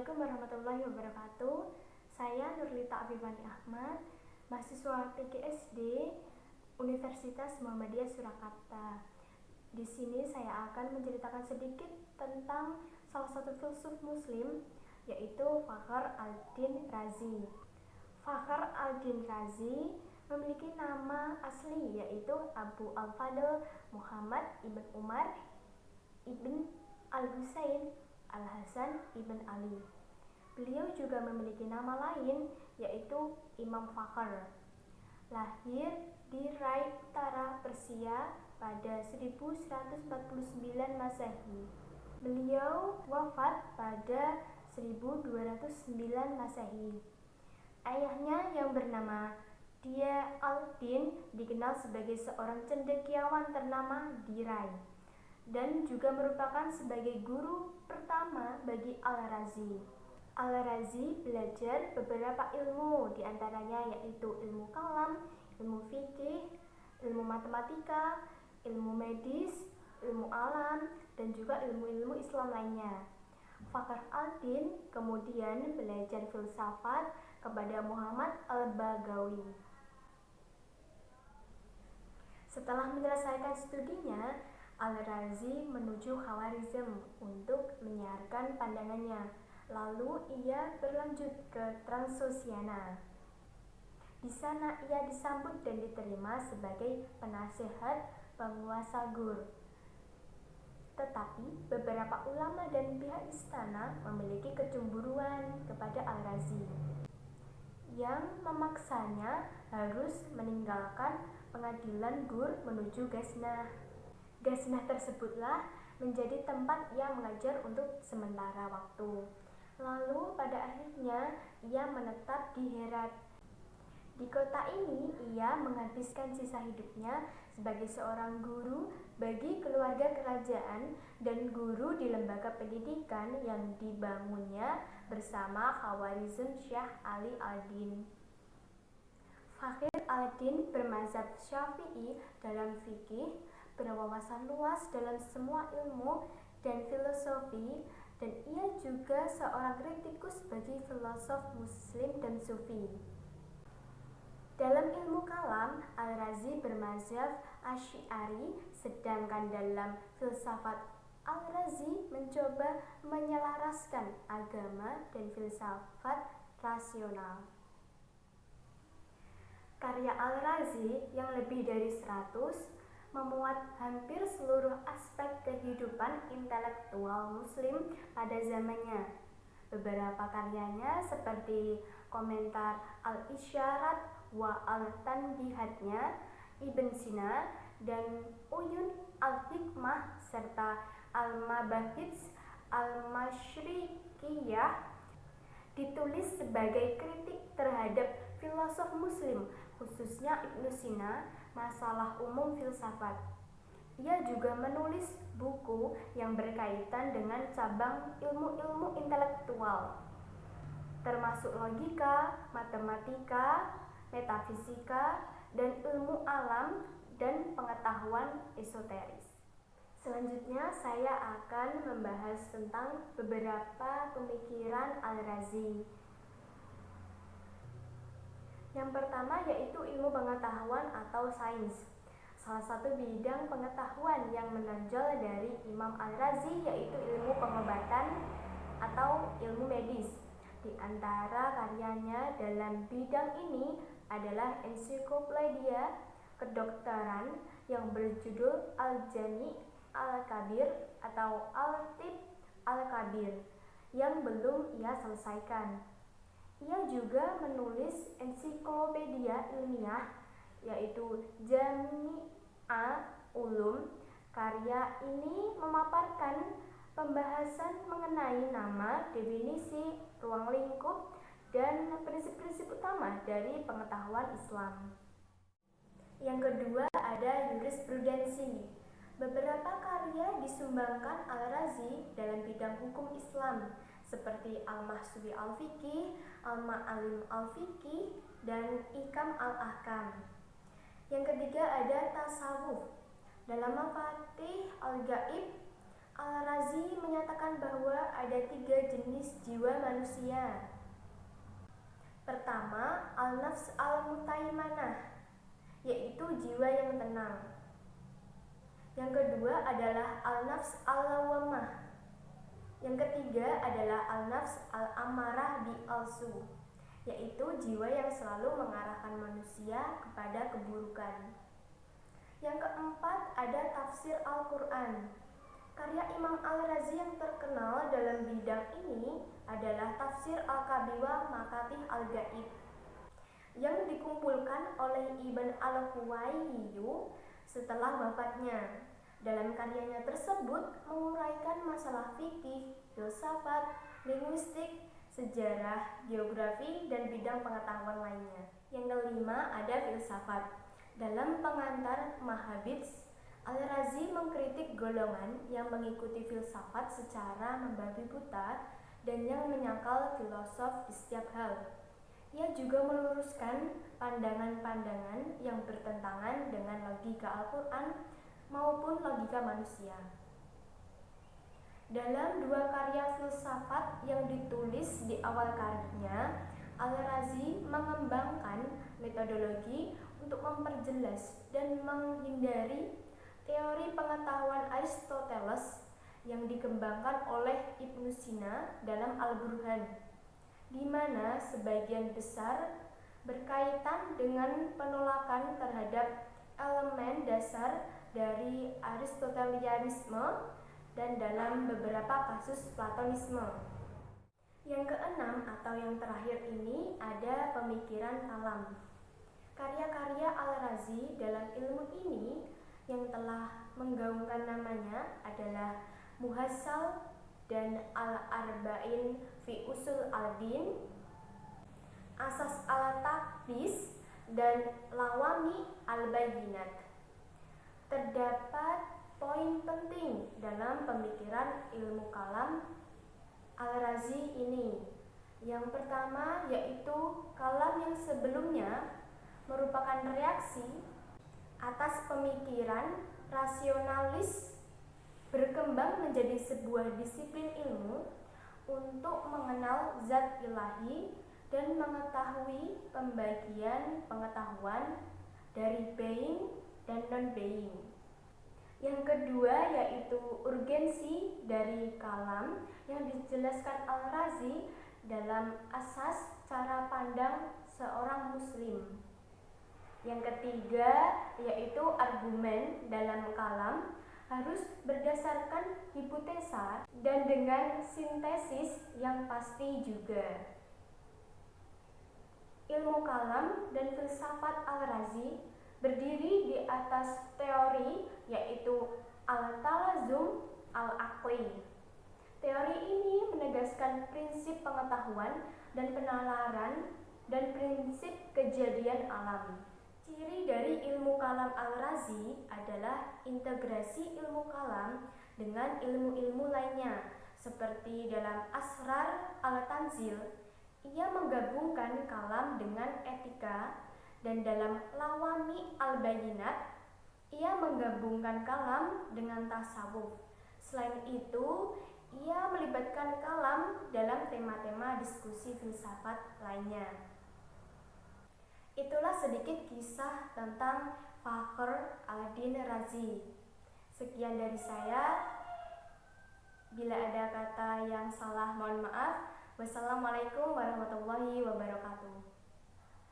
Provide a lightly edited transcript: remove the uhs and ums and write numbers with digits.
Assalamualaikum warahmatullahi wabarakatuh. Saya Nurlita Abibani Ahmad, mahasiswa PGSD Universitas Muhammadiyah Surakarta. Di sini saya akan menceritakan sedikit tentang salah satu filsuf Muslim, yaitu Fakhr al-Din Razi. Fakhr al-Din Razi memiliki nama asli yaitu Abu al-Fadl Muhammad ibn Umar ibn al-Husain al-Hasan ibn Ali. Beliau juga memiliki nama lain yaitu Imam Fakhr. Lahir di Rai Utara Persia pada 1149 Masehi. Beliau wafat pada 1209 Masehi. Ayahnya yang bernama Dia al-Din dikenal sebagai seorang cendekiawan ternama di Rai dan juga merupakan sebagai guru pertama bagi Al-Razi. Al-Razi belajar beberapa ilmu, diantaranya yaitu ilmu kalam, ilmu fikih, ilmu matematika, ilmu medis, ilmu alam, dan juga ilmu-ilmu Islam lainnya. Fakhr al-Din kemudian belajar filsafat kepada Muhammad al-Baghawi. Setelah menyelesaikan studinya, Al-Razi menuju Khawarizm untuk menyiarkan pandangannya. Lalu ia berlanjut ke Transoxiana. Di sana ia disambut dan diterima sebagai penasehat penguasa Gur. Tetapi beberapa ulama dan pihak istana memiliki kecemburuan kepada Al-Razi yang memaksanya harus meninggalkan pengadilan Gur menuju Ghaznah. Ghaznah tersebutlah menjadi tempat ia mengajar untuk sementara waktu. Lalu pada akhirnya ia menetap di Herat. Di kota ini ia menghabiskan sisa hidupnya sebagai seorang guru bagi keluarga kerajaan dan guru di lembaga pendidikan yang dibangunnya bersama Khawarizm Syah Ali al-Din. Fakhr al-Din bermazhab Syafi'i dalam fikih, berwawasan luas dalam semua ilmu dan filosofi, dan ia juga seorang kritikus bagi filosof Muslim dan Sufi. Dalam ilmu kalam, Al-Razi bermazhab Asy'ari, sedangkan dalam filsafat Al-Razi mencoba menyelaraskan agama dan filsafat rasional. Karya Al-Razi yang lebih dari 100 memuat hampir seluruh aspek kehidupan intelektual Muslim pada zamannya. Beberapa karyanya seperti komentar Al-Isyarat wa Al-Tanbihatnya Ibn Sina dan Uyun Al-Hikmah serta Al-Mabahits Al-Masyriqiyah ditulis sebagai kritik terhadap filosof Muslim, khususnya Ibn Sina, masalah umum filsafat. Ia juga menulis buku yang berkaitan dengan cabang ilmu-ilmu intelektual, termasuk logika, matematika, metafisika, dan ilmu alam dan pengetahuan esoteris. Selanjutnya saya akan membahas tentang beberapa pemikiran Al-Razi. Yang pertama yaitu ilmu pengetahuan atau sains. Salah satu bidang pengetahuan yang menonjol dari Imam Al-Razi yaitu ilmu pengobatan atau ilmu medis. Di antara karyanya dalam bidang ini adalah ensiklopedia kedokteran yang berjudul Al-Jami' Al-Kabir atau Al-Tib Al-Kabir yang belum ia selesaikan. Ia juga menulis ensiklopedia ilmiah yaitu Jami'a Ulum. Karya ini memaparkan pembahasan mengenai nama, definisi, ruang lingkup, dan prinsip-prinsip utama dari pengetahuan Islam. Yang kedua ada jurisprudensi. Beberapa karya disumbangkan Al-Razi dalam bidang hukum Islam seperti Al-Mahsubi Al-Fiqih, Al-Ma'alim Al-Fiqih, dan Ikam Al-Ahkam. Yang ketiga ada tasawuf. Dalam Mafatih Al-Gaib, Al-Razi menyatakan bahwa ada 3 jenis jiwa manusia. Pertama, al-nafs al-mutaimanah, yaitu jiwa yang tenang. Yang kedua adalah al-nafs al-lawamah. Yang ketiga adalah al-nafs al-amarah bi-al-su, yaitu jiwa yang selalu mengarahkan manusia kepada keburukan. Yang keempat ada tafsir Al-Quran. Karya Imam Al-Razi yang terkenal dalam bidang ini adalah tafsir Al-Kabir wa Makatih Al-Gaib yang dikumpulkan oleh Ibn Al-Huwainiyu setelah wafatnya. Dalam karyanya tersebut menguraikan masalah fikih, filsafat, linguistik, sejarah, geografi, dan bidang pengetahuan lainnya. Yang kelima ada filsafat. Dalam pengantar Mahabits, Al-Razi mengkritik golongan yang mengikuti filsafat secara membabi buta dan yang menyangkal filosof di setiap hal. Ia juga meluruskan pandangan-pandangan yang bertentangan dengan logika Al-Quran maupun logika manusia. Dalam 2 karya filsafat yang ditulis di awal karyanya, Al-Razi mengembangkan metodologi untuk memperjelas dan menghindari teori pengetahuan Aristoteles yang dikembangkan oleh Ibnu Sina dalam Al-Burhan, di mana sebagian besar berkaitan dengan penolakan terhadap elemen dasar dari Aristotelianisme dan dalam beberapa kasus Platonisme. Yang keenam atau yang terakhir ini ada pemikiran kalam. Karya-karya Al-Razi dalam ilmu ini yang telah menggaungkan namanya adalah Muhassal dan Al-Arba'in fi Usul al-Din, Asas al-Taqdis, dan Lawami al-Bayyinat. Terdapat poin penting dalam pemikiran ilmu kalam Al-Razi ini. Yang pertama yaitu kalam yang sebelumnya merupakan reaksi atas pemikiran rasionalis berkembang menjadi sebuah disiplin ilmu untuk mengenal zat ilahi dan mengetahui pembagian pengetahuan dari being dan non-being. Yang kedua yaitu urgensi dari kalam yang dijelaskan Al-Razi dalam asas cara pandang seorang muslim. Yang ketiga yaitu argumen dalam kalam harus berdasarkan hipotesa dan dengan sintesis yang pasti juga. Ilmu kalam dan filsafat Al-Razi berdiri di atas teori yaitu al-talazum al-aqli. Teori ini menegaskan prinsip pengetahuan dan penalaran dan prinsip kejadian alam. Ciri dari ilmu kalam Al-Razi adalah integrasi ilmu kalam dengan ilmu-ilmu lainnya, seperti dalam Asrar al-Tanzil, ia menggabungkan kalam dengan etika, dan dalam Lawami al-Bayyinat, ia menggabungkan kalam dengan tasawuf. Selain itu, ia melibatkan kalam dalam tema-tema diskusi filsafat lainnya. Itulah sedikit kisah tentang Fakhr al-Din Razi. Sekian dari saya. Bila ada kata yang salah mohon maaf. Wassalamualaikum warahmatullahi wabarakatuh.